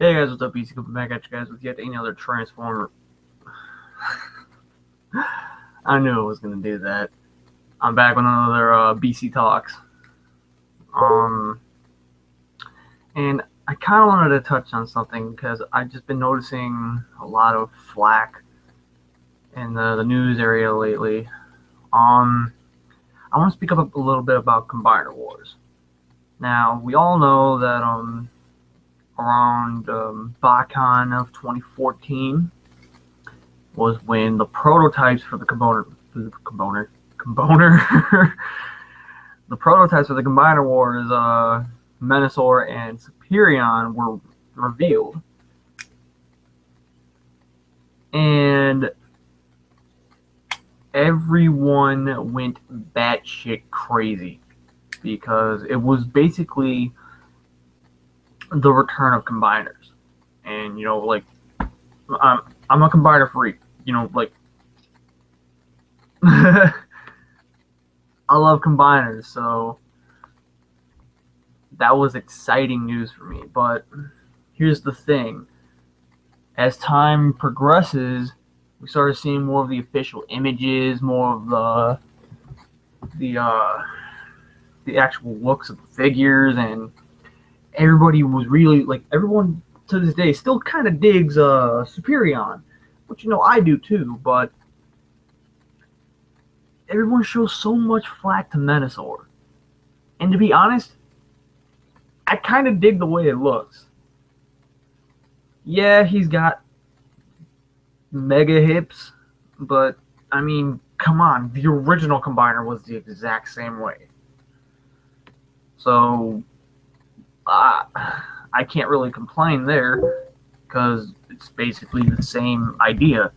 Hey guys, what's up? BC coming back at you guys with yet another Transformer. I knew I was gonna do that. I'm back with another BC Talks. Um, and I kind of wanted to touch on something because I've just been noticing a lot of flack in the news area lately. I want to speak up a little bit about Combiner Wars. Now, we all know that around BotCon of 2014 was when the prototypes for the comboner the prototypes for the Combiner Wars, Menasor and Superion, were revealed. And everyone went batshit crazy because it was basically the return of combiners. And, you know, like, I'm a combiner freak. You know, like, I love combiners, so that was exciting news for me. But here's the thing. As time progresses, we started seeing more of the official images, more of the actual looks of the figures, and everybody was really, like, everyone to this day still kind of digs Superion, which, you know, I do too, but everyone shows so much flack to Menasor. And to be honest, I kind of dig the way it looks. Yeah, he's got mega hips, but, I mean, come on, the original Combiner was the exact same way. So, I can't really complain there, because it's basically the same idea.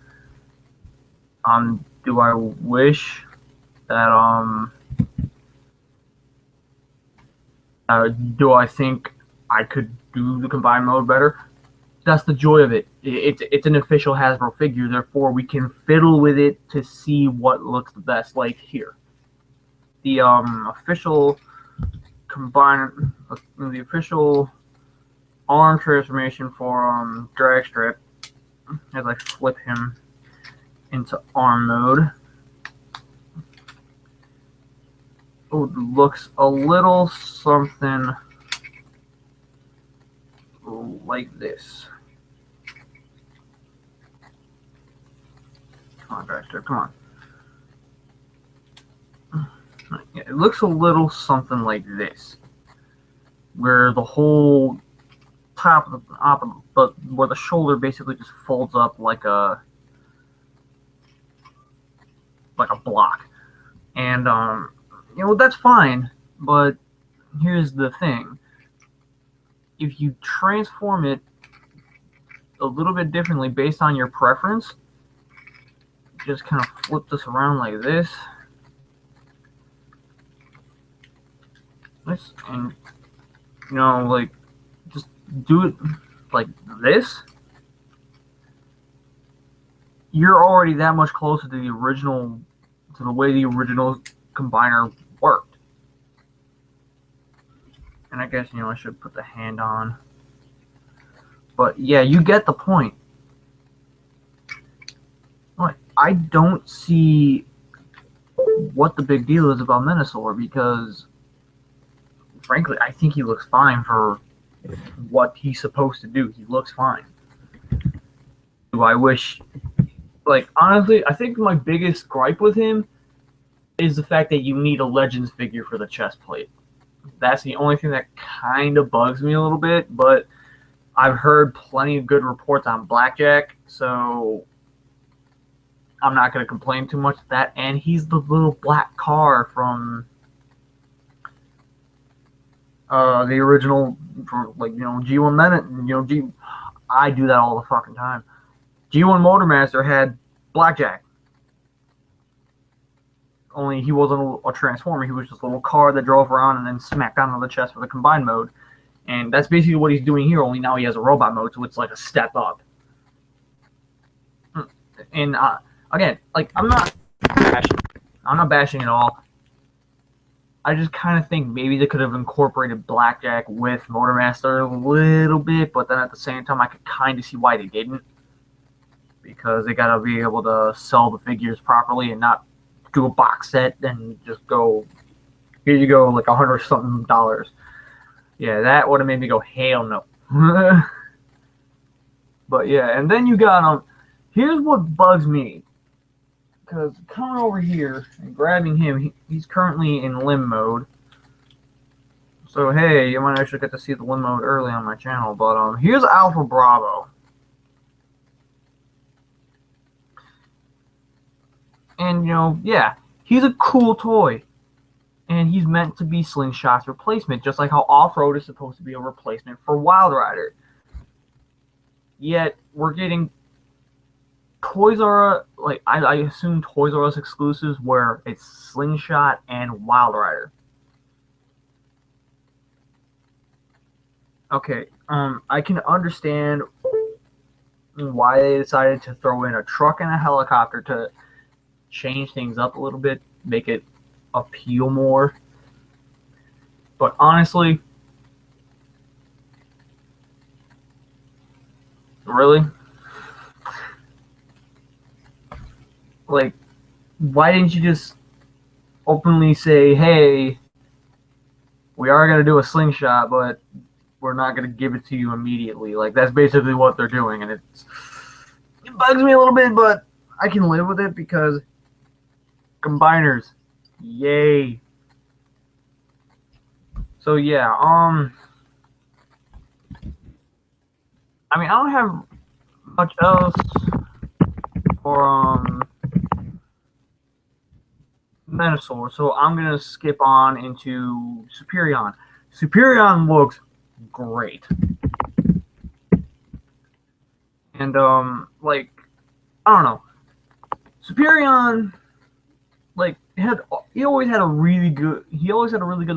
Do I wish that, do I think I could do the combined mode better? That's the joy of it. It's an official Hasbro figure, therefore we can fiddle with it to see what looks the best. Like here, the official combine, the official arm transformation for drag strip. As I flip him into arm mode, it looks a little something like this. Come on, drag strip, come on. It looks a little something like this, where the whole top of but where the shoulder basically just folds up like a block. And you know, that's fine, but here's the thing. If you transform it a little bit differently based on your preference, just kind of flip this around like this. And, you know, like, just do it like this. You're already that much closer to the original, to the way the original combiner worked. And I guess, you know, I should put the hand on. But yeah, you get the point. I don't see what the big deal is about Menasor, because frankly, I think he looks fine for what he's supposed to do. He looks fine. Do I wish, like, honestly, I think my biggest gripe with him is the fact that you need a Legends figure for the chest plate. That's the only thing that kind of bugs me a little bit, but I've heard plenty of good reports on Blackjack, so I'm not going to complain too much of that. And he's the little black car from the original, like, you know, G1 Minute, you know, I do that all the fucking time. G1 Motormaster had Blackjack. Only he wasn't a transformer, he was just a little car that drove around and then smacked onto the chest for the combined mode. And that's basically what he's doing here, only now he has a robot mode, so it's like a step up. And again, like, I'm not bashing at all. I just kind of think maybe they could have incorporated Blackjack with Motormaster a little bit, but then at the same time, I could kind of see why they didn't, because they gotta be able to sell the figures properly and not do a box set and just go, here you go, like $100 something. Yeah, that would have made me go, hell no. But yeah, and then you got here's what bugs me, because coming over here and grabbing him, he's currently in limb mode. So hey, you might actually get to see the limb mode early on my channel. But here's Alpha Bravo, and yeah, he's a cool toy, and he's meant to be Slingshot's replacement, just like how Off-Road is supposed to be a replacement for Wild Rider. Yet we're getting Toys R Us, like I assume Toys R Us exclusives where it's Slingshot and Wild Rider. Okay, I can understand why they decided to throw in a truck and a helicopter to change things up a little bit, make it appeal more. But honestly, really? Like, why didn't you just openly say, hey, we are going to do a Slingshot, but we're not going to give it to you immediately? Like, that's basically what they're doing, and it bugs me a little bit, but I can live with it because combiners, yay. So yeah, I mean, I don't have much else for Menosaur, so I'm gonna skip on into Superion. Superion looks great, and like, I don't know, Superion, like, he always had a really good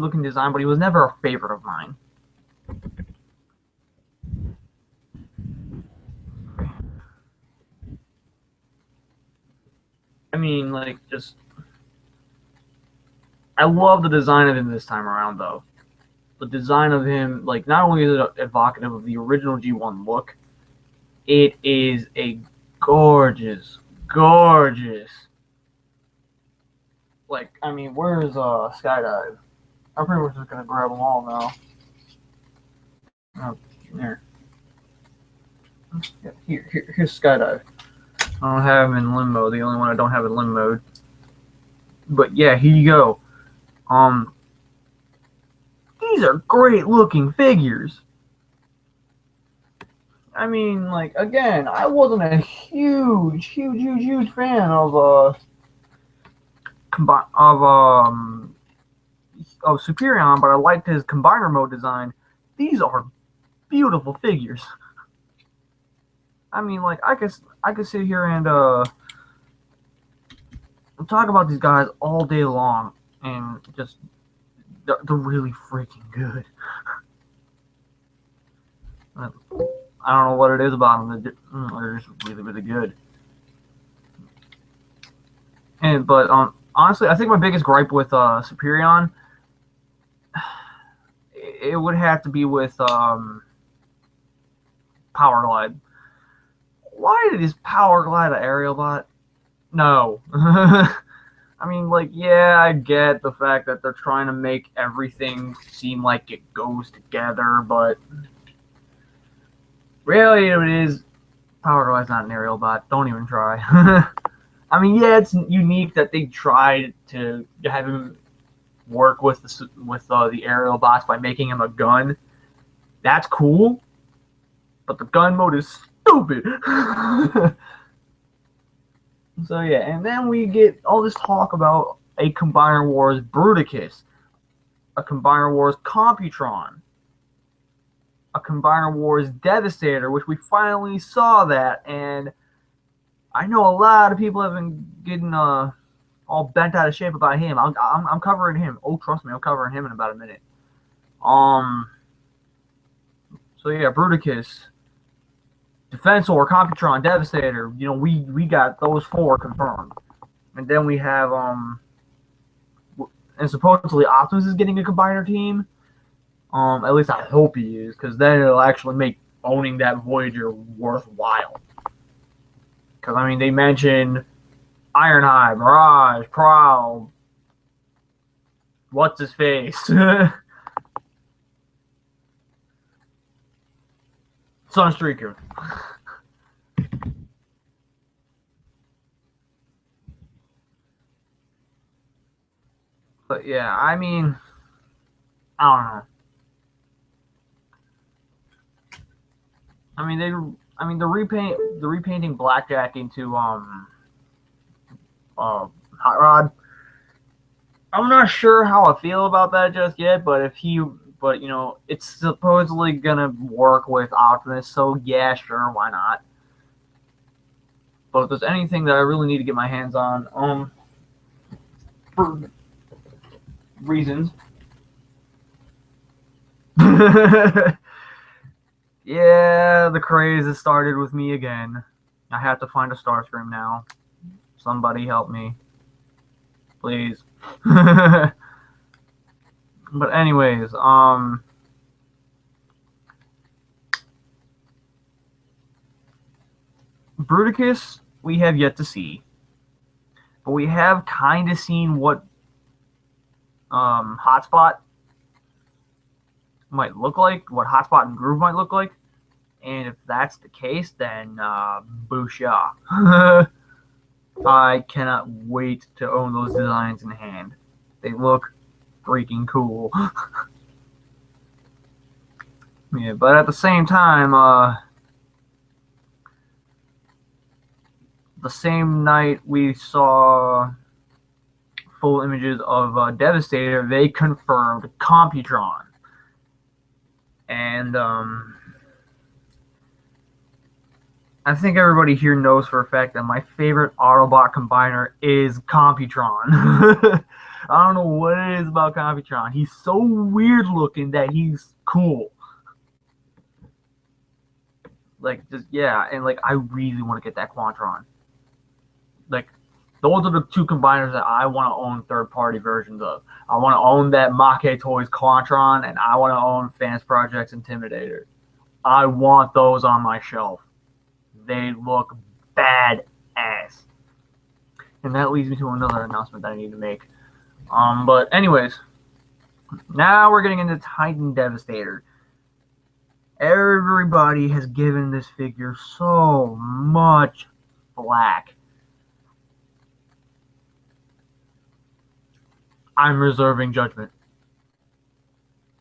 looking design, but he was never a favorite of mine. I mean, like, just, I love the design of him this time around, though. The design of him, like, not only is it evocative of the original G1 look, it is a gorgeous, like, I mean, where's Skydive? I'm pretty much just gonna grab them all now. Oh, there. Yeah, here's Skydive. I don't have him in limb mode. The only one I don't have in limb mode. But yeah, here you go. These are great looking figures. I mean, like, again, I wasn't a huge fan of Superion, but I liked his combiner mode design. These are beautiful figures. I mean, like, I could sit here and talk about these guys all day long, and just they're really freaking good. I don't know what it is about them. They're just really good. But honestly, I think my biggest gripe with Superion, it would have to be with Power Glide. Why did his Power Glide an aerial bot? No. I mean, like, yeah, I get the fact that they're trying to make everything seem like it goes together, but really it is, Power Glide's not an aerial bot. Don't even try. I mean, yeah, it's unique that they tried to have him work with the aerial bots by making him a gun. That's cool, but the gun mode is stupid. So yeah, and then we get all this talk about a Combiner Wars Bruticus, a Combiner Wars Computron, a Combiner Wars Devastator, which we finally saw that, and I know a lot of people have been getting all bent out of shape about him. I'm covering him. Oh, trust me, I'm covering him in about a minute. So yeah, Bruticus, Defensor, Computron, Devastator. You know, we got those 4 confirmed, and then we have and supposedly Optimus is getting a combiner team. At least I hope he is, because then it'll actually make owning that Voyager worthwhile. Because I mean, they mentioned Ironhide, Mirage, Prowl, what's his face, Sunstreaker. But yeah, I mean, I don't know. I mean, the repainting Blackjack into Hot Rod. I'm not sure how I feel about that just yet, but you know, it's supposedly gonna work with Optimus, so yeah, sure, why not? But if there's anything that I really need to get my hands on, for reasons. Yeah, the craze has started with me again. I have to find a Starscream now. Somebody help me. Please. But anyways, Bruticus we have yet to see. But we have kind of seen what Hotspot might look like, what Hotspot and Groove might look like. And if that's the case, then boosha. I cannot wait to own those designs in hand. They look freaking cool. Yeah, but at the same time, the same night we saw full images of Devastator, they confirmed Computron. And I think everybody here knows for a fact that my favorite Autobot combiner is Computron. I don't know what it is about Computron. He's so weird looking that he's cool. Like, just, yeah, and like, I really want to get that Quantron. Like, those are the two combiners that I want to own third-party versions of. I want to own that Maquet Toys Quantron, and I want to own Fans Projects Intimidator. I want those on my shelf. They look badass. And that leads me to another announcement that I need to make. But anyways, now we're getting into Titan Devastator. Everybody has given this figure so much flack. I'm reserving judgment.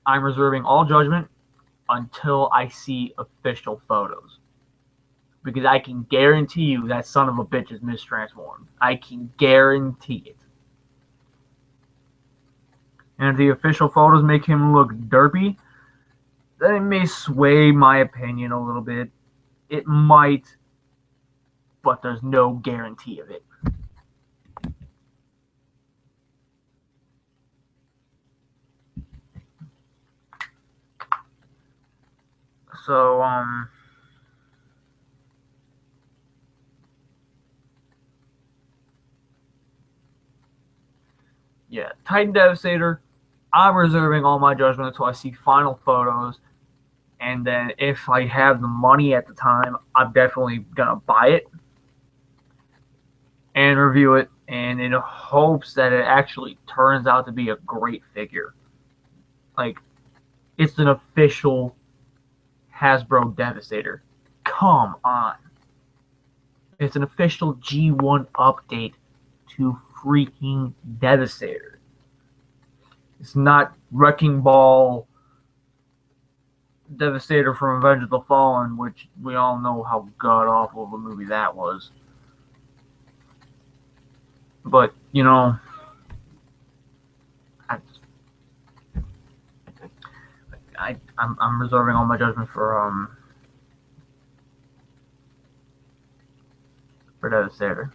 I'm reserving all judgment until I see official photos. Because I can guarantee you that son of a bitch is mistransformed. I can guarantee it. And if the official photos make him look derpy, then it may sway my opinion a little bit. It might, but there's no guarantee of it. So, yeah, Titan Devastator, I'm reserving all my judgment until I see final photos. And then if I have the money at the time, I'm definitely going to buy it and review it, and in hopes that it actually turns out to be a great figure. Like, it's an official Hasbro Devastator. Come on. It's an official G1 update to freaking Devastator. It's not Wrecking Ball Devastator from Revenge of the Fallen, which we all know how god-awful of a movie that was. But, you know, I'm reserving all my judgment for Devastator.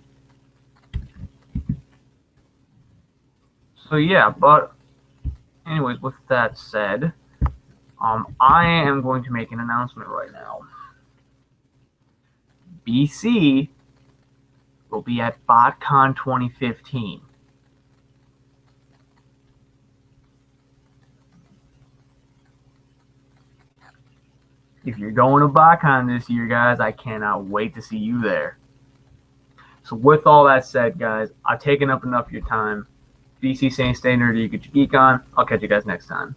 So yeah, but anyways, with that said, I am going to make an announcement right now. BC will be at BotCon 2015. If you're going to BotCon this year, guys, I cannot wait to see you there. So with all that said, guys, I've taken up enough of your time. BC Saints, stay nerdy, get your geek on. I'll catch you guys next time.